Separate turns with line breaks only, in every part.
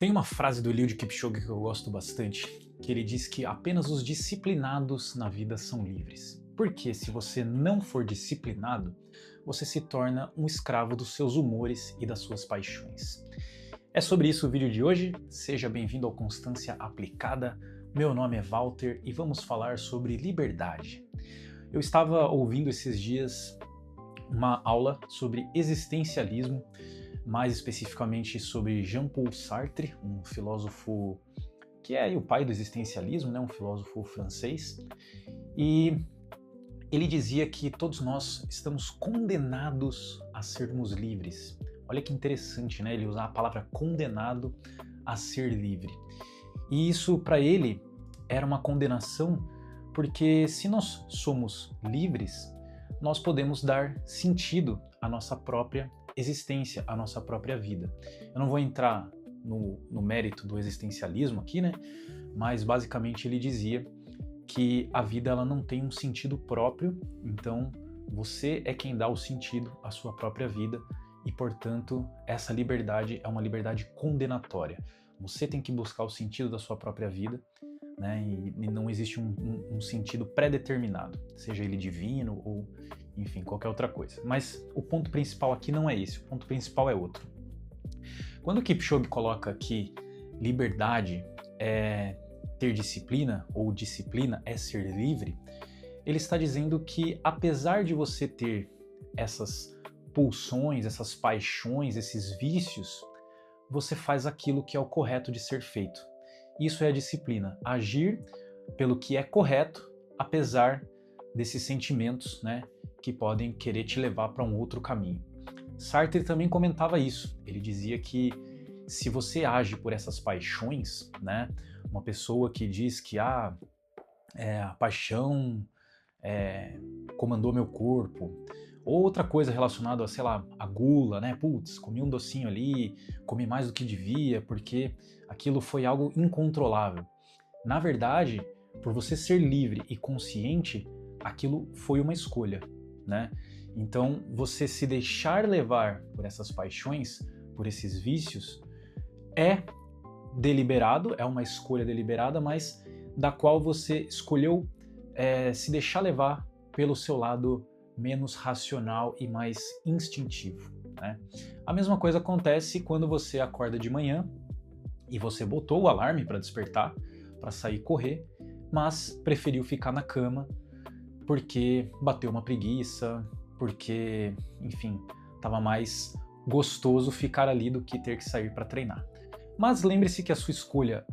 Tem uma frase do Eliud Kipchoge que eu gosto bastante, que ele diz que apenas os disciplinados na vida são livres. Porque se você não for disciplinado, você se torna um escravo dos seus humores e das suas paixões. É sobre isso o vídeo de hoje. Seja bem-vindo ao Constância Aplicada. Meu nome é Walter e vamos falar sobre liberdade. Eu estava ouvindo esses dias uma aula sobre existencialismo, mais especificamente sobre Jean-Paul Sartre, um filósofo que é o pai do existencialismo, né, um filósofo francês, e ele dizia que todos nós estamos condenados a sermos livres. Olha que interessante, né? Ele usar a palavra condenado a ser livre. E isso para ele era uma condenação, porque se nós somos livres, nós podemos dar sentido à nossa própria existência, à nossa própria vida. Eu não vou entrar no mérito do existencialismo aqui, né? Mas basicamente ele dizia que a vida ela não tem um sentido próprio, então você é quem dá o sentido à sua própria vida e, portanto, essa liberdade é uma liberdade condenatória. Você tem que buscar o sentido da sua própria vida, né? E não existe um sentido pré-determinado, seja ele divino ou, enfim, qualquer outra coisa. Mas o ponto principal aqui não é esse, o ponto principal é outro. Quando o Kipchoge coloca que liberdade é ter disciplina, ou disciplina é ser livre, ele está dizendo que apesar de você ter essas pulsões, essas paixões, esses vícios, você faz aquilo que é o correto de ser feito. Isso é a disciplina, agir pelo que é correto, apesar desses sentimentos, né, que podem querer te levar para um outro caminho. Sartre também comentava isso. Ele dizia que se você age por essas paixões, né, uma pessoa que diz que a paixão comandou meu corpo, ou outra coisa relacionada a, sei lá, a gula, né? Putz, comi um docinho ali, comi mais do que devia, porque aquilo foi algo incontrolável. Na verdade, por você ser livre e consciente, aquilo foi uma escolha, né? Então, você se deixar levar por essas paixões, por esses vícios, é deliberado, é uma escolha deliberada, mas da qual você escolheu se deixar levar pelo seu lado menos racional e mais instintivo, né? A mesma coisa acontece quando você acorda de manhã e você botou o alarme para despertar, para sair correr, mas preferiu ficar na cama porque bateu uma preguiça, porque, enfim, estava mais gostoso ficar ali do que ter que sair para treinar. Mas lembre-se que a sua escolha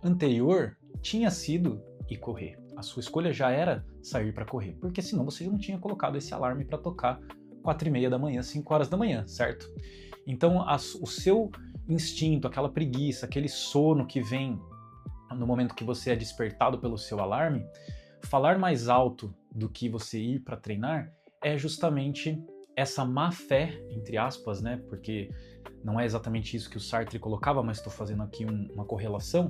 anterior tinha sido ir correr. A sua escolha já era sair para correr, porque senão você já não tinha colocado esse alarme para tocar 4:30 da manhã, 5 horas da manhã, certo? Então o seu instinto, aquela preguiça, aquele sono que vem no momento que você é despertado pelo seu alarme, falar mais alto do que você ir para treinar é justamente essa má fé, entre aspas, né? Porque não é exatamente isso que o Sartre colocava, mas estou fazendo aqui uma correlação,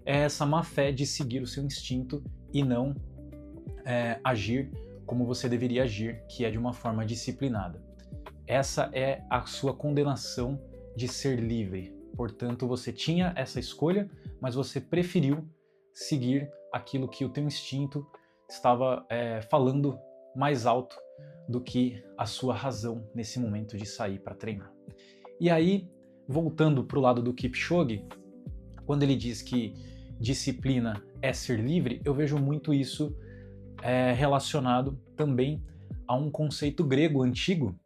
é essa má fé de seguir o seu instinto e não agir como você deveria agir, que é de uma forma disciplinada. Essa é a sua condenação de ser livre. Portanto, você tinha essa escolha, mas você preferiu seguir aquilo que o teu instinto estava falando mais alto do que a sua razão nesse momento de sair para treinar. E aí, voltando para o lado do Kipchoge, quando ele diz que disciplina é ser livre, eu vejo muito isso relacionado também a um conceito grego antigo,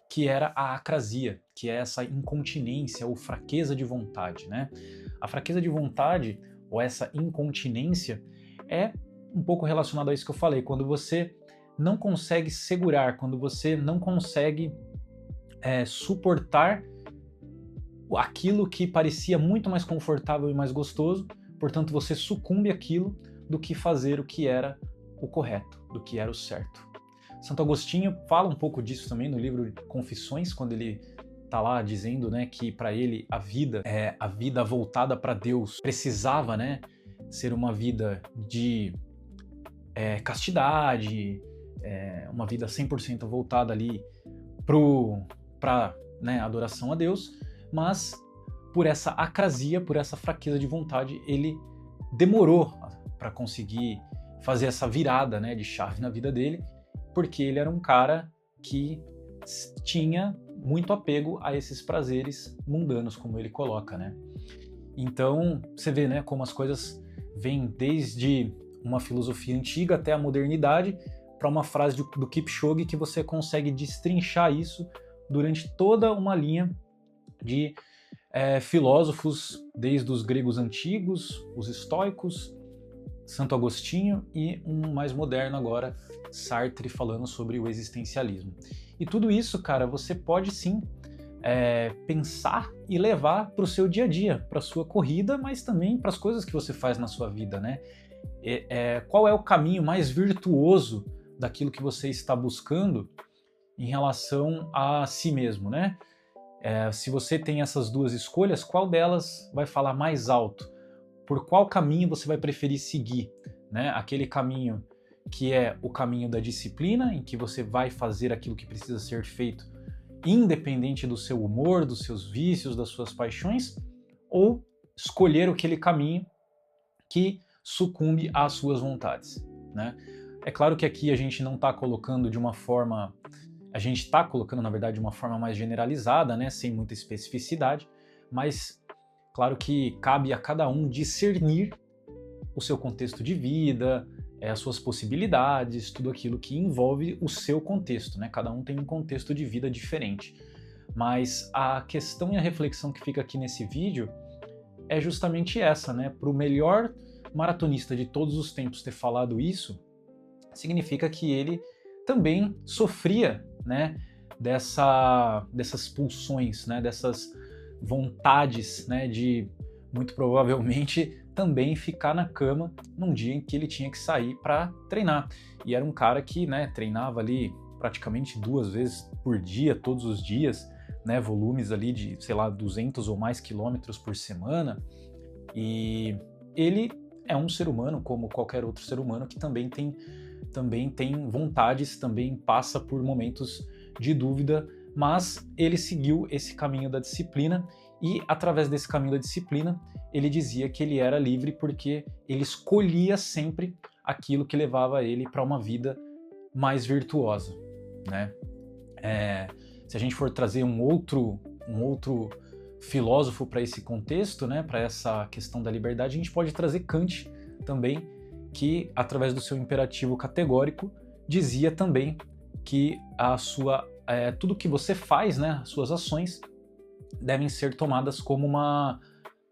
que era a acrasia, que é essa incontinência ou fraqueza de vontade, né? A fraqueza de vontade, ou essa incontinência, é um pouco relacionado a isso que eu falei, quando você não consegue segurar, quando você não consegue suportar aquilo que parecia muito mais confortável e mais gostoso, portanto você sucumbe àquilo do que fazer o que era o correto, do que era o certo. Santo Agostinho fala um pouco disso também no livro Confissões, quando ele está lá dizendo, né, que para ele a vida voltada para Deus precisava, né, ser uma vida de castidade, uma vida 100% voltada ali para, né, adoração a Deus, mas por essa acrasia, por essa fraqueza de vontade, ele demorou para conseguir fazer essa virada, né, de chave na vida dele, porque ele era um cara que tinha muito apego a esses prazeres mundanos, como ele coloca, né? Então, você vê, né, como as coisas vêm desde uma filosofia antiga até a modernidade, para uma frase do Kipchoge que você consegue destrinchar isso durante toda uma linha de filósofos, desde os gregos antigos, os estoicos, Santo Agostinho e um mais moderno agora, Sartre, falando sobre o existencialismo. E tudo isso, cara, você pode sim pensar e levar para o seu dia a dia, para a sua corrida, mas também para as coisas que você faz na sua vida, né? Qual é o caminho mais virtuoso daquilo que você está buscando em relação a si mesmo, né? Se você tem essas duas escolhas, qual delas vai falar mais alto? Por qual caminho você vai preferir seguir, né? Aquele caminho que é o caminho da disciplina, em que você vai fazer aquilo que precisa ser feito, independente do seu humor, dos seus vícios, das suas paixões, ou escolher aquele caminho que sucumbe às suas vontades, né? É claro que aqui a gente não está colocando de uma forma... A gente está colocando, na verdade, de uma forma mais generalizada, né? Sem muita especificidade, mas claro que cabe a cada um discernir o seu contexto de vida, as suas possibilidades, tudo aquilo que envolve o seu contexto, né? Cada um tem um contexto de vida diferente. Mas a questão e a reflexão que fica aqui nesse vídeo é justamente essa, né? Para o melhor maratonista de todos os tempos ter falado isso, significa que ele também sofria, né, dessas pulsões, né, dessas vontades, né, de muito provavelmente também ficar na cama num dia em que ele tinha que sair para treinar. E era um cara que, né, treinava ali praticamente 2 vezes por dia, todos os dias, né, volumes ali de, sei lá, 200 ou mais quilômetros por semana. E ele é um ser humano como qualquer outro ser humano que também tem vontades, também passa por momentos de dúvida, mas ele seguiu esse caminho da disciplina e através desse caminho da disciplina ele dizia que ele era livre porque ele escolhia sempre aquilo que levava ele para uma vida mais virtuosa, né? Se a gente for trazer um outro filósofo para esse contexto, né, para essa questão da liberdade, a gente pode trazer Kant também, que através do seu imperativo categórico dizia também que tudo que você faz, né, as suas ações devem ser tomadas como uma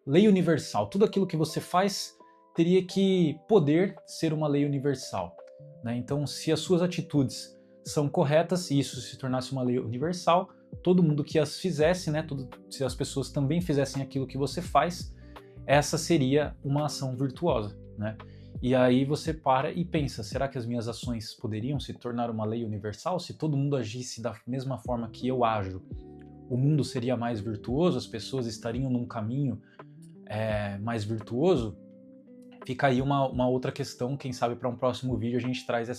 lei universal. Tudo aquilo que você faz teria que poder ser uma lei universal, né? Então, se as suas atitudes são corretas e isso se tornasse uma lei universal, todo mundo que as fizesse, né, se as pessoas também fizessem aquilo que você faz, essa seria uma ação virtuosa, né? E aí você para e pensa, será que as minhas ações poderiam se tornar uma lei universal? Se todo mundo agisse da mesma forma que eu ajo, o mundo seria mais virtuoso, as pessoas estariam num caminho mais virtuoso? Fica aí uma outra questão, quem sabe para um próximo vídeo a gente traz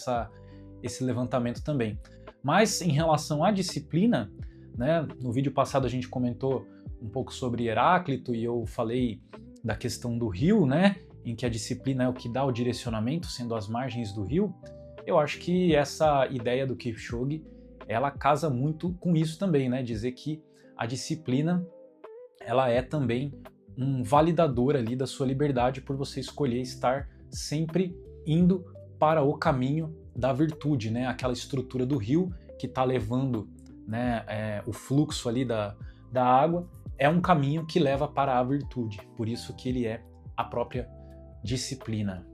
esse levantamento também. Mas em relação à disciplina, né, no vídeo passado a gente comentou um pouco sobre Heráclito e eu falei da questão do rio, né, em que a disciplina é o que dá o direcionamento, sendo as margens do rio. Eu acho que essa ideia do Kipchoge, ela casa muito com isso também, né, dizer que a disciplina, ela é também um validador ali da sua liberdade por você escolher estar sempre indo para o caminho da virtude, né, aquela estrutura do rio que está levando, né, o fluxo ali da água, é um caminho que leva para a virtude, por isso que ele é a própria disciplina.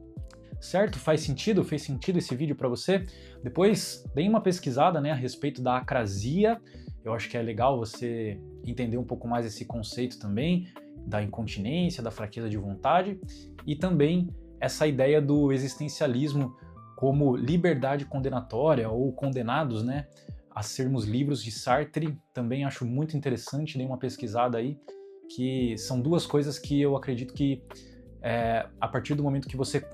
Certo? Faz sentido? Fez sentido esse vídeo para você? Depois, dê uma pesquisada, né, a respeito da acrasia. Eu acho que é legal você entender um pouco mais esse conceito também, da incontinência, da fraqueza de vontade, e também essa ideia do existencialismo como liberdade condenatória, ou condenados, né, a sermos livres, de Sartre. Também acho muito interessante, dei uma pesquisada aí, que são duas coisas que eu acredito que a partir do momento que você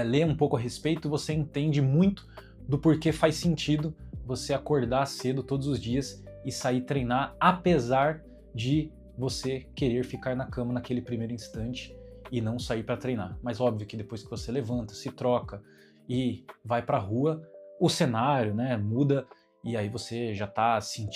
lê um pouco a respeito, você entende muito do porquê faz sentido você acordar cedo todos os dias e sair treinar, apesar de você querer ficar na cama naquele primeiro instante e não sair para treinar. Mas óbvio que depois que você levanta, se troca e vai para a rua, o cenário, né, muda e aí você já está se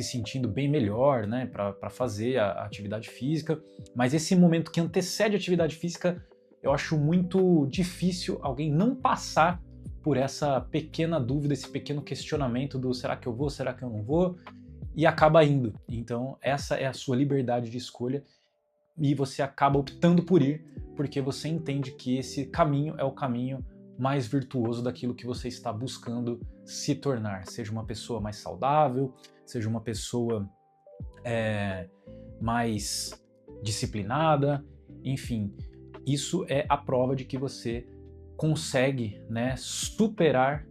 sentindo bem melhor, né, para fazer a atividade física. Mas esse momento que antecede a atividade física, eu acho muito difícil alguém não passar por essa pequena dúvida, esse pequeno questionamento do será que eu vou, será que eu não vou? E acaba indo. Então essa é a sua liberdade de escolha e você acaba optando por ir porque você entende que esse caminho é o caminho mais virtuoso daquilo que você está buscando se tornar. Seja uma pessoa mais saudável, seja uma pessoa mais disciplinada, enfim, isso é a prova de que você consegue, né, superar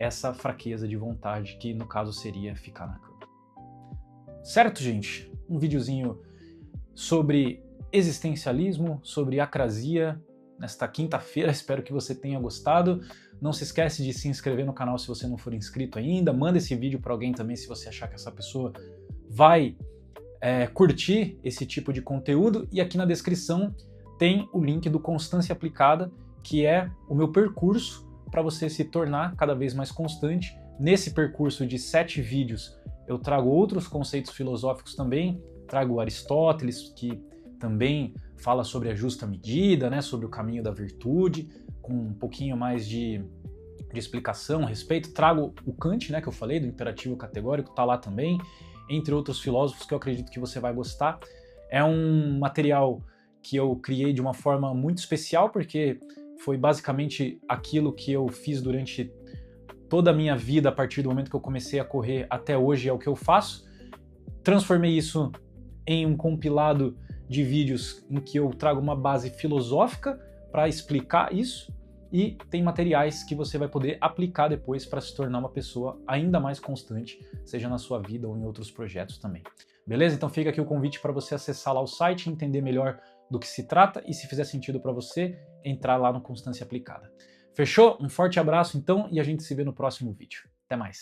essa fraqueza de vontade, que no caso seria ficar na cama. Certo, gente? Um videozinho sobre existencialismo, sobre acrasia, nesta quinta-feira. Espero que você tenha gostado. Não se esquece de se inscrever no canal se você não for inscrito ainda. Manda esse vídeo para alguém também se você achar que essa pessoa vai curtir esse tipo de conteúdo. E aqui na descrição tem o link do Constância Aplicada, que é o meu percurso para você se tornar cada vez mais constante. Nesse percurso de 7 vídeos eu trago outros conceitos filosóficos também. Trago Aristóteles, que também fala sobre a justa medida, né, sobre o caminho da virtude, com um pouquinho mais de explicação a respeito. Trago o Kant, né, que eu falei, do imperativo categórico, tá lá também, entre outros filósofos que eu acredito que você vai gostar. É um material que eu criei de uma forma muito especial, porque foi basicamente aquilo que eu fiz durante toda a minha vida, a partir do momento que eu comecei a correr até hoje, é o que eu faço. Transformei isso em um compilado de vídeos em que eu trago uma base filosófica para explicar isso, e tem materiais que você vai poder aplicar depois para se tornar uma pessoa ainda mais constante, seja na sua vida ou em outros projetos também. Beleza? Então fica aqui o convite para você acessar lá o site, entender melhor do que se trata e, se fizer sentido para você, entrar lá no Constância Aplicada. Fechou? Um forte abraço então e a gente se vê no próximo vídeo. Até mais!